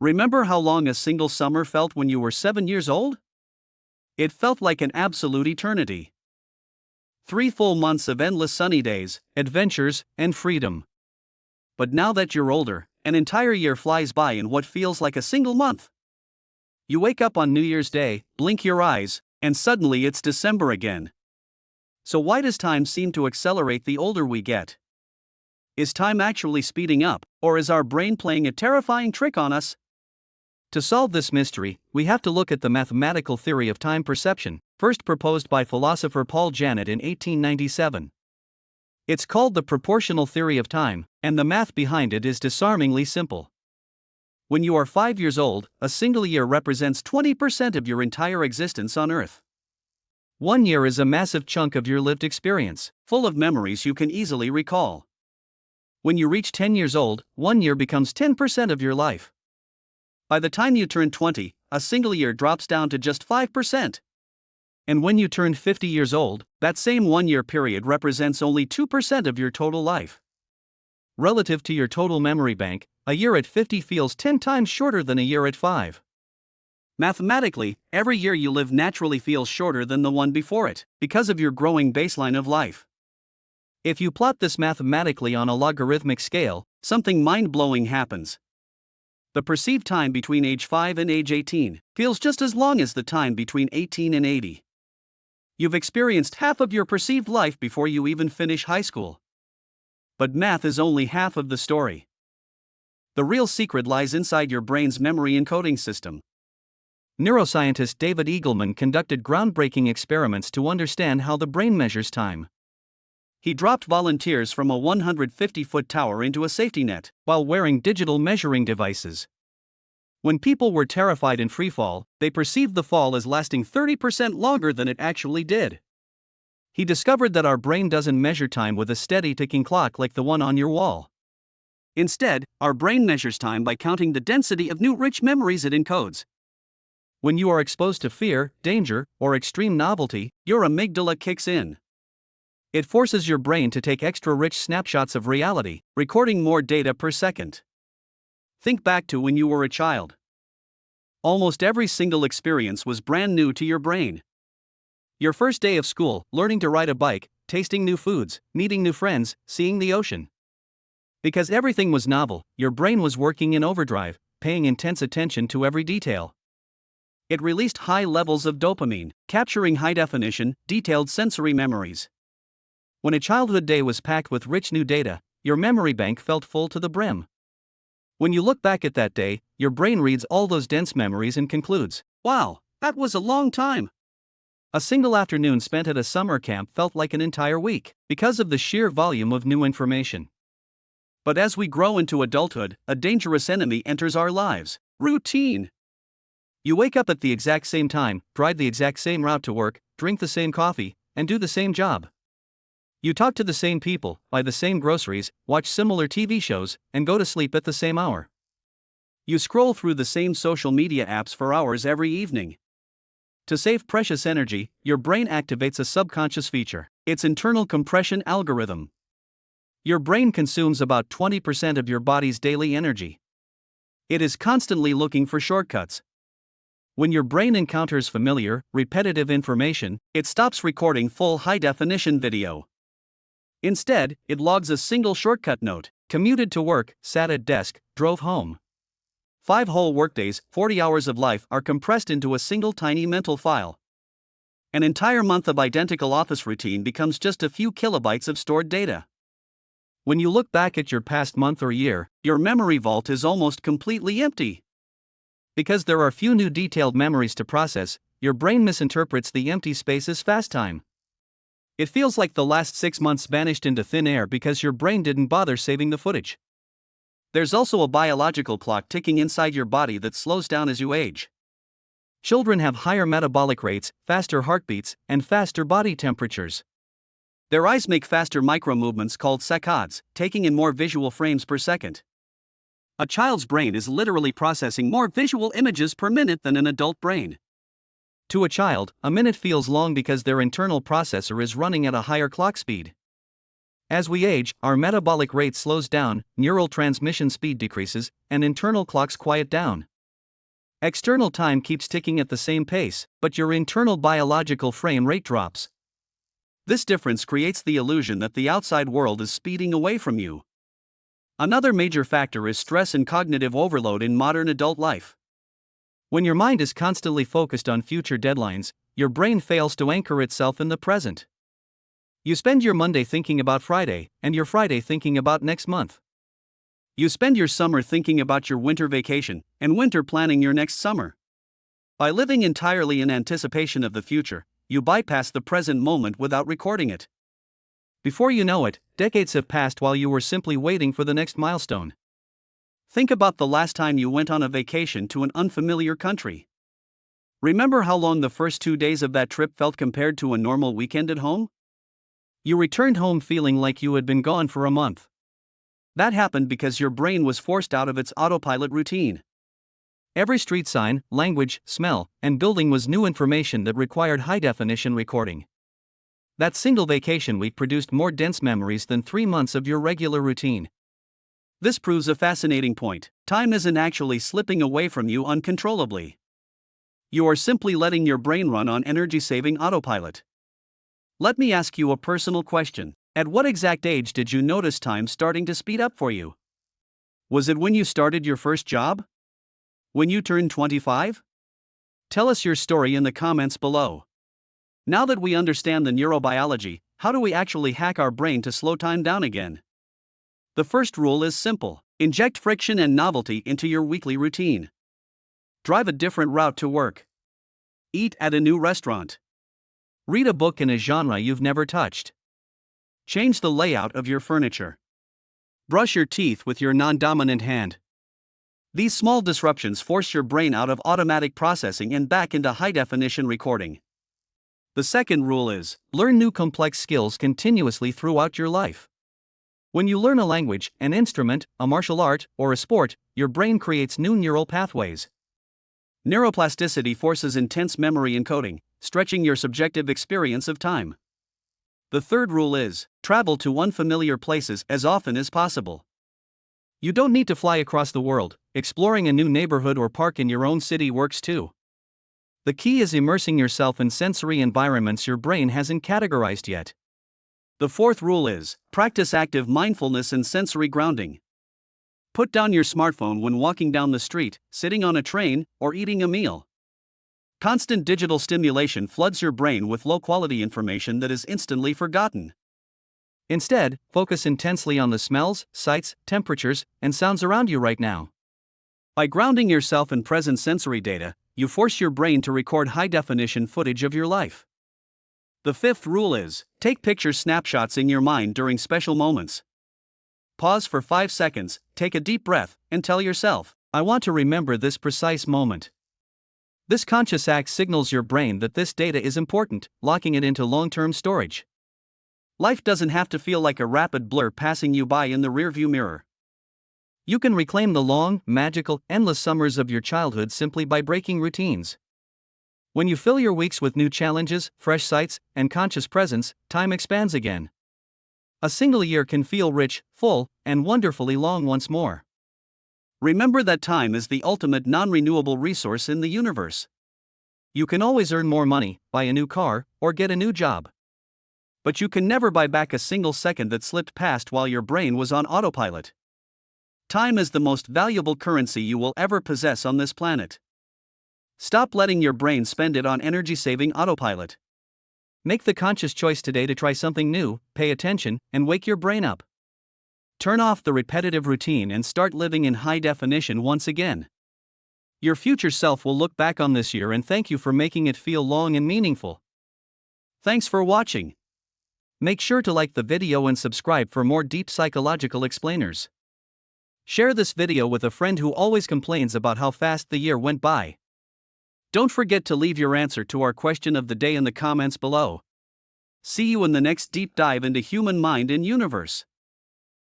Remember how long a single summer felt when you were 7 years old? It felt like an absolute eternity. 3 full months of endless sunny days, adventures, and freedom. But now that you're older, an entire year flies by in what feels like a single month. You wake up on New Year's Day, blink your eyes, and suddenly it's December again. So why does time seem to accelerate the older we get? Is time actually speeding up, or is our brain playing a terrifying trick on us? To solve this mystery, we have to look at the mathematical theory of time perception, first proposed by philosopher Paul Janet in 1897. It's called the proportional theory of time, and the math behind it is disarmingly simple. When you are 5 years old, a single year represents 20% of your entire existence on Earth. 1 year is a massive chunk of your lived experience, full of memories you can easily recall. When you reach 10 years old, 1 year becomes 10% of your life. By the time you turn 20, a single year drops down to just 5%. And when you turn 50 years old, that same 1 year period represents only 2% of your total life. Relative to your total memory bank, a year at 50 feels 10 times shorter than a year at 5. Mathematically, every year you live naturally feels shorter than the one before it, because of your growing baseline of life. If you plot this mathematically on a logarithmic scale, something mind-blowing happens. The perceived time between age 5 and age 18 feels just as long as the time between 18 and 80. You've experienced half of your perceived life before you even finish high school. But math is only half of the story. The real secret lies inside your brain's memory encoding system. Neuroscientist David Eagleman conducted groundbreaking experiments to understand how the brain measures time. He dropped volunteers from a 150-foot tower into a safety net, while wearing digital measuring devices. When people were terrified in freefall, they perceived the fall as lasting 30% longer than it actually did. He discovered that our brain doesn't measure time with a steady ticking clock like the one on your wall. Instead, our brain measures time by counting the density of new rich memories it encodes. When you are exposed to fear, danger, or extreme novelty, your amygdala kicks in. It forces your brain to take extra rich snapshots of reality, recording more data per second. Think back to when you were a child. Almost every single experience was brand new to your brain. Your first day of school, learning to ride a bike, tasting new foods, meeting new friends, seeing the ocean. Because everything was novel, your brain was working in overdrive, paying intense attention to every detail. It released high levels of dopamine, capturing high-definition, detailed sensory memories. When a childhood day was packed with rich new data, your memory bank felt full to the brim. When you look back at that day, your brain reads all those dense memories and concludes, "Wow, that was a long time." A single afternoon spent at a summer camp felt like an entire week, because of the sheer volume of new information. But as we grow into adulthood, a dangerous enemy enters our lives: routine. You wake up at the exact same time, ride the exact same route to work, drink the same coffee, and do the same job. You talk to the same people, buy the same groceries, watch similar TV shows, and go to sleep at the same hour. You scroll through the same social media apps for hours every evening. To save precious energy, your brain activates a subconscious feature, its internal compression algorithm. Your brain consumes about 20% of your body's daily energy. It is constantly looking for shortcuts. When your brain encounters familiar, repetitive information, it stops recording full high-definition video. Instead, it logs a single shortcut note: commuted to work, sat at desk, drove home. 5 whole workdays, 40 hours of life are compressed into a single tiny mental file. An entire month of identical office routine becomes just a few kilobytes of stored data. When you look back at your past month or year, your memory vault is almost completely empty. Because there are few new detailed memories to process, your brain misinterprets the empty space as fast time. It feels like the last 6 months vanished into thin air because your brain didn't bother saving the footage. There's also a biological clock ticking inside your body that slows down as you age. Children have higher metabolic rates, faster heartbeats, and faster body temperatures. Their eyes make faster micro-movements called saccades, taking in more visual frames per second. A child's brain is literally processing more visual images per minute than an adult brain. To a child, a minute feels long because their internal processor is running at a higher clock speed. As we age, our metabolic rate slows down, neural transmission speed decreases, and internal clocks quiet down. External time keeps ticking at the same pace, but your internal biological frame rate drops. This difference creates the illusion that the outside world is speeding away from you. Another major factor is stress and cognitive overload in modern adult life. When your mind is constantly focused on future deadlines, your brain fails to anchor itself in the present. You spend your Monday thinking about Friday, and your Friday thinking about next month. You spend your summer thinking about your winter vacation, and winter planning your next summer. By living entirely in anticipation of the future, you bypass the present moment without recording it. Before you know it, decades have passed while you were simply waiting for the next milestone. Think about the last time you went on a vacation to an unfamiliar country. Remember how long the first 2 days of that trip felt compared to a normal weekend at home? You returned home feeling like you had been gone for a month. That happened because your brain was forced out of its autopilot routine. Every street sign, language, smell, and building was new information that required high-definition recording. That single vacation week produced more dense memories than 3 months of your regular routine. This proves a fascinating point. Time isn't actually slipping away from you uncontrollably. You are simply letting your brain run on energy-saving autopilot. Let me ask you a personal question. At what exact age did you notice time starting to speed up for you? Was it when you started your first job? When you turned 25? Tell us your story in the comments below. Now that we understand the neurobiology, how do we actually hack our brain to slow time down again? The first rule is simple. Inject friction and novelty into your weekly routine. Drive a different route to work. Eat at a new restaurant. Read a book in a genre you've never touched. Change the layout of your furniture. Brush your teeth with your non-dominant hand. These small disruptions force your brain out of automatic processing and back into high-definition recording. The second rule is, learn new complex skills continuously throughout your life. When you learn a language, an instrument, a martial art, or a sport, your brain creates new neural pathways. Neuroplasticity forces intense memory encoding, stretching your subjective experience of time. The third rule is, travel to unfamiliar places as often as possible. You don't need to fly across the world, exploring a new neighborhood or park in your own city works too. The key is immersing yourself in sensory environments your brain hasn't categorized yet. The fourth rule is, practice active mindfulness and sensory grounding. Put down your smartphone when walking down the street, sitting on a train, or eating a meal. Constant digital stimulation floods your brain with low-quality information that is instantly forgotten. Instead, focus intensely on the smells, sights, temperatures, and sounds around you right now. By grounding yourself in present sensory data, you force your brain to record high-definition footage of your life. The fifth rule is, take picture snapshots in your mind during special moments. Pause for 5 seconds, take a deep breath, and tell yourself, I want to remember this precise moment. This conscious act signals your brain that this data is important, locking it into long-term storage. Life doesn't have to feel like a rapid blur passing you by in the rearview mirror. You can reclaim the long, magical, endless summers of your childhood simply by breaking routines. When you fill your weeks with new challenges, fresh sights, and conscious presence, time expands again. A single year can feel rich, full, and wonderfully long once more. Remember that time is the ultimate non-renewable resource in the universe. You can always earn more money, buy a new car, or get a new job. But you can never buy back a single second that slipped past while your brain was on autopilot. Time is the most valuable currency you will ever possess on this planet. Stop letting your brain spend it on energy-saving autopilot. Make the conscious choice today to try something new, pay attention, and wake your brain up. Turn off the repetitive routine and start living in high definition once again. Your future self will look back on this year and thank you for making it feel long and meaningful. Thanks for watching. Make sure to like the video and subscribe for more deep psychological explainers. Share this video with a friend who always complains about how fast the year went by. Don't forget to leave your answer to our question of the day in the comments below. See you in the next deep dive into human mind and universe.